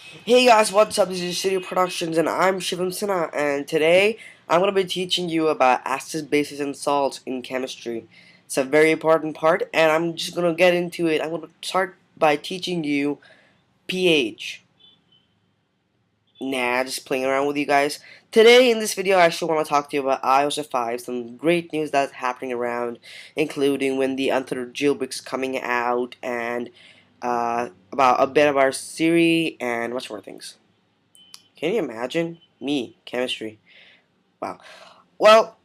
Hey guys, what's up? This is Siri Productions and I'm Shivam Sinha, and today I'm going to be teaching you about acids, bases, and salts in chemistry. It's a very important part and I'm just going to get into it. I'm going to start by teaching you pH. Nah, just playing around with you guys. Today in this video I actually want to talk to you about iOS 5, some great news that's happening around, including when the Untethered Jailbreak is coming out, and about a bit of our Siri and much more things. Can you imagine? Me, chemistry. Wow. Well,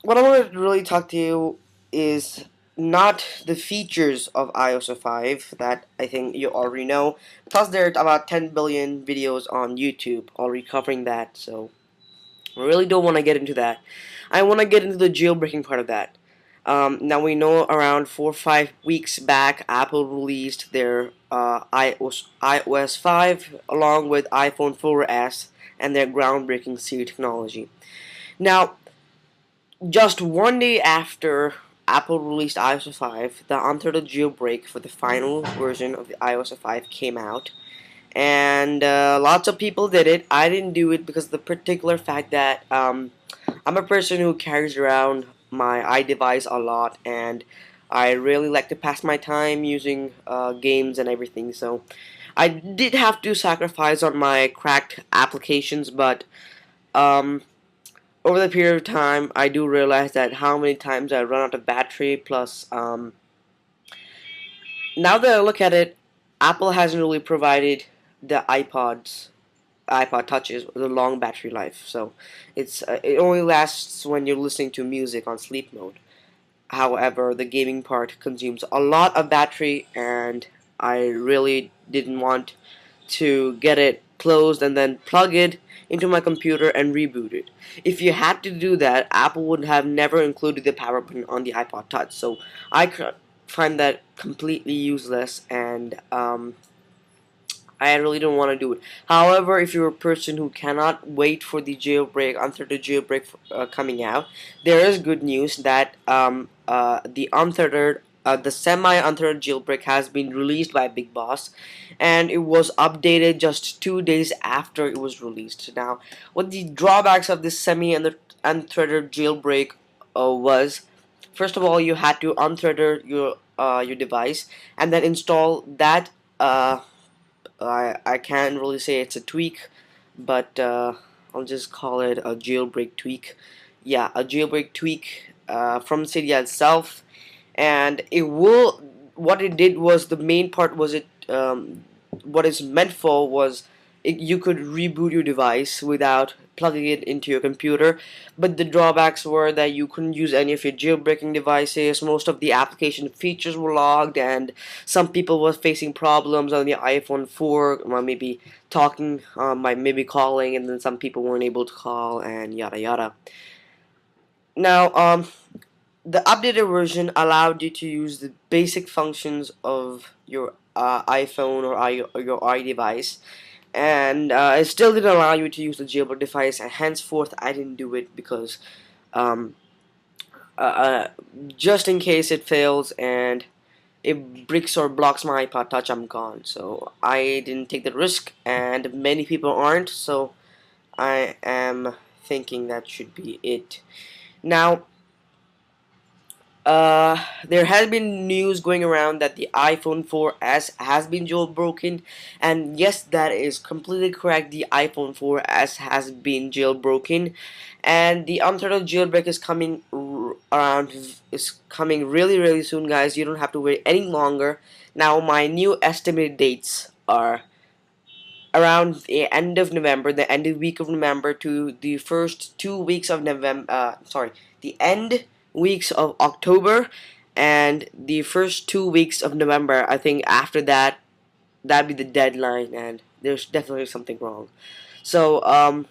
what I want to really talk to you is not the features of iOS 5 that I think you already know. Plus, there's about 10 billion videos on YouTube already covering that, so I really don't want to get into that. I want to get into the jailbreaking part of that. Now we know around 4 or 5 weeks back, Apple released their iOS 5 along with iPhone 4S and their groundbreaking Siri technology. Now, just one day after Apple released iOS 5, the Untethered Jailbreak for the final version of the iOS 5 came out, and lots of people did it. I didn't do it because of the particular fact that I'm a person who carries around my iDevice a lot, and I really like to pass my time using games and everything. So I did have to sacrifice on my cracked applications, but um, over the period of time, I do realize that how many times I run out of battery. Plus, now that I look at it, Apple hasn't really provided the iPod touches with a long battery life, so it only lasts when you're listening to music on sleep mode. However, the gaming part consumes a lot of battery, and I really didn't want to get it closed and then plug it into my computer and reboot it. If you had to do that, Apple would have never included the power button on the iPod Touch, so I find that completely useless, and I really don't want to do it. However, if you're a person who cannot wait for the jailbreak, until the jailbreak coming out, there is good news that the semi-untethered jailbreak has been released by Big Boss, and it was updated just 2 days after it was released. Now, what the drawbacks of this semi-untethered jailbreak was, first of all, you had to untether your device and then install that. I can't really say it's a tweak, but I'll just call it a jailbreak tweak. Yeah, a jailbreak tweak from Cydia itself, and it will. What it did was, the main part was what it's meant for was you could reboot your device without plugging it into your computer, but the drawbacks were that you couldn't use any of your jailbreaking devices. Most of the application features were logged, and some people were facing problems on the iPhone 4, maybe talking, maybe calling, and then some people weren't able to call, and yada yada. Now, the updated version allowed you to use the basic functions of your iPhone or your iDevice, and it still didn't allow you to use the jailbroken device. And henceforth, I didn't do it because um, uh, uh, just in case it fails and it bricks or blocks my iPod Touch, I'm gone. So I didn't take the risk, and many people aren't. So I am thinking that should be it. Now, there has been news going around that the iPhone 4S has been jailbroken, and yes, that is completely correct. The iPhone 4S has been jailbroken, and the untitled jailbreak is coming is coming really soon, guys. You don't have to wait any longer. Now, my new estimated dates are around the end of November, the end of week of November to the first 2 weeks of November. Sorry, the end weeks of October and the first 2 weeks of November. I think after that, that'd be the deadline, and there's definitely something wrong. So,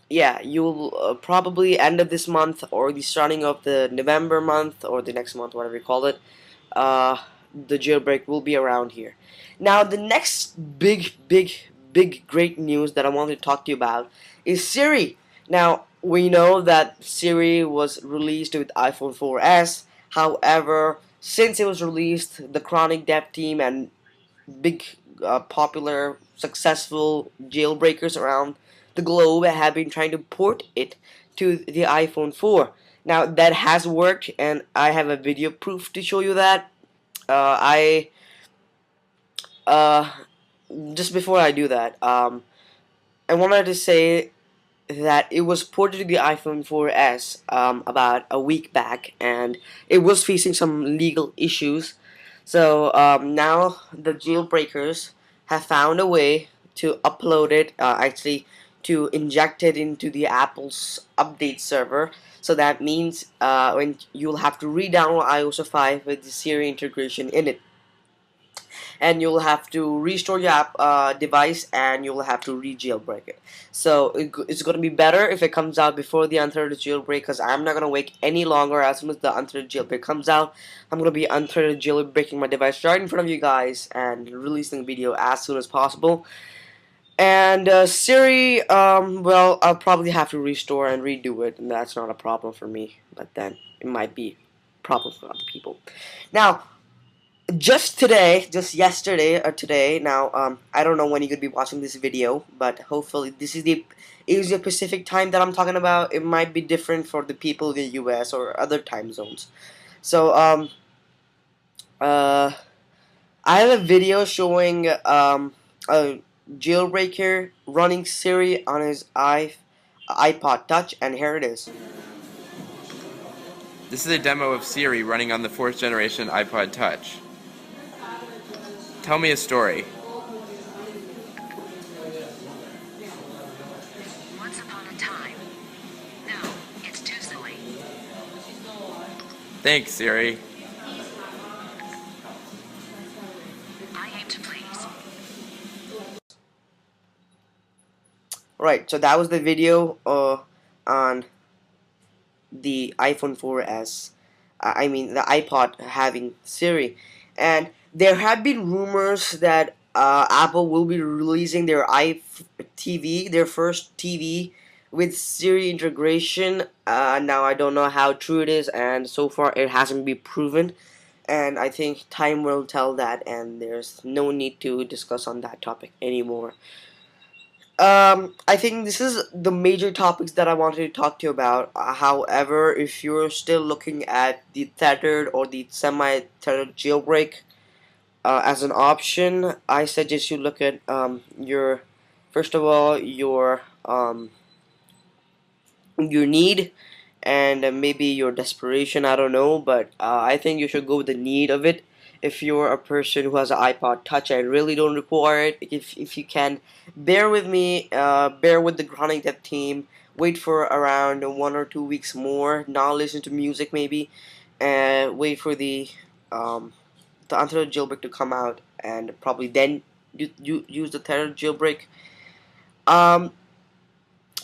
yeah, you'll probably end of this month or the starting of the November month or the next month, whatever you call it. Uh, the jailbreak will be around here. Now, the next big great news that I want to talk to you about is Siri. Now, we know that Siri was released with iPhone 4S. However, since it was released, the Chronic Dev team and big popular, successful jailbreakers around the globe have been trying to port it to the iPhone 4. Now that has worked, and I have a video proof to show you that. I just before I do that, I wanted to say that it was ported to the iPhone 4S about a week back, and it was facing some legal issues. So now the jailbreakers have found a way to upload it, actually to inject it into the Apple's update server. So that means when you'll have to re-download iOS 5 with the Siri integration in it, and you'll have to restore your device, and you'll have to re-jailbreak it. So it's going to be better if it comes out before the unthreaded jailbreak, because I'm not going to wait any longer. As soon as the unthreaded jailbreak comes out, I'm going to be unthreaded jailbreaking my device right in front of you guys and releasing the video as soon as possible. And Siri, well, I'll probably have to restore and redo it, and that's not a problem for me, but then it might be a problem for other people. Now, just today, just yesterday or today. Now, I don't know when you're gonna be watching this video, but hopefully this is the Asia Pacific time that I'm talking about. It might be different for the people in the US or other time zones. So, uh, I have a video showing a jailbreaker running Siri on his iPod Touch, and here it is. This is a demo of Siri running on the 4th generation iPod Touch. Tell me a story. Once upon a time. No, it's too silly. Thanks, Siri. I aim to please. Right, so that was the video on the iPhone 4S. I mean the iPod having Siri, and there have been rumors that Apple will be releasing their iTV, their first TV with Siri integration. Now I don't know how true it is, and so far it hasn't been proven. And I think time will tell that, and there's no need to discuss on that topic anymore. I think this is the major topics that I wanted to talk to you about. However, if you're still looking at the tethered or the semi-tethered jailbreak as an option, I suggest you look at your, first of all, your need, and maybe your desperation. I don't know, but I think you should go with the need of it. If you're a person who has an iPod Touch and really don't require it, if you can, bear with me, bear with the Chronic Dev team, wait for around 1 or 2 weeks more, not listen to music maybe, and wait for the Untethered Jailbreak to come out, and probably then you use the Tethered Jailbreak.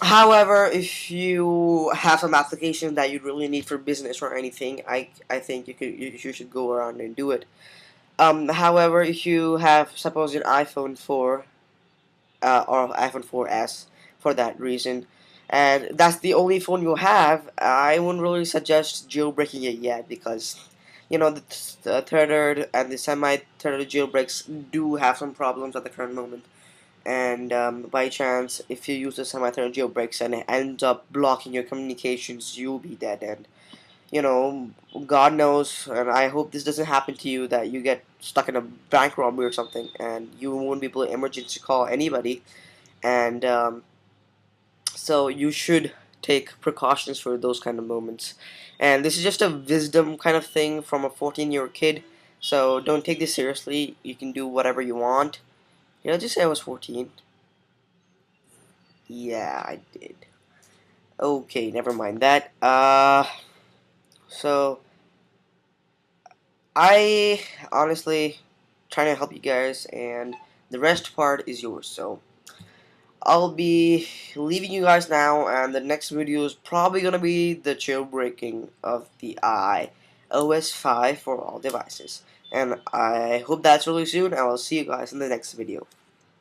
However, if you have some applications that you really need for business or anything, I think you should go around and do it. However, if you have, suppose, an iPhone 4 or iPhone 4S for that reason, and that's the only phone you have, I wouldn't really suggest jailbreaking it yet, because the tethered and the semi-tethered jailbreaks do have some problems at the current moment. And by chance, if you use the semi-tethered jailbreaks and it ends up blocking your communications, you'll be dead. And God knows, and I hope this doesn't happen to you, that you get stuck in a bank robbery or something, and you won't be able to emergency call anybody. And so you should take precautions for those kind of moments. And this is just a wisdom kind of thing from a 14-year-old kid. So don't take this seriously. You can do whatever you want. Did I just say I was 14? Yeah, I did. Okay, never mind that. So I honestly trying to help you guys, and the rest part is yours. So I'll be leaving you guys now, and the next video is probably gonna be the jailbreaking of the iOS 5 for all devices. And I hope that's really soon, and I'll see you guys in the next video.